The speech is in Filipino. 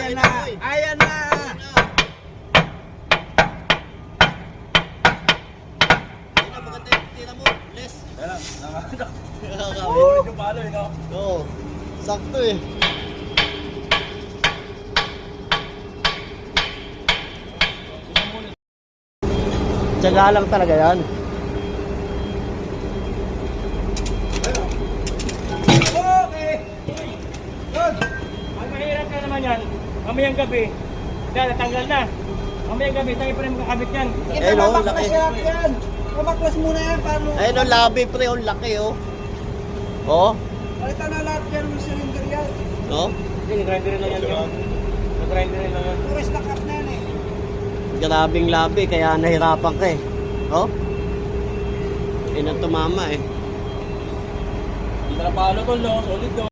Ayan na! Ayan na! Tira, maganda yung tira mo. Les. Ayan lang, nakakita. Nakakawin. Yung palo no? Oo. Sakto eh. Tiyaga lang talaga yan. Okay! Good! Ang mahirap ka naman yan, mamayang gabi, dahil natanggal na. Mamayang gabi, tayo pa rin makakabit yan. Eh no, laki. Mabaklas yan! Mabaklas muna yan, paano? Ayun ang labi pre, ang laki oh. Oh, Palitan na lahat yan, yung cylinder yan. no? Hindi, nag-grinder lang yan yun. Nag-grinder lang yan. Puro stock up na yan eh. Grabing labi, kaya nahirapan ka eh. Oh? Yun ang tumama eh. Hindi na palo tol, no? Solid, no?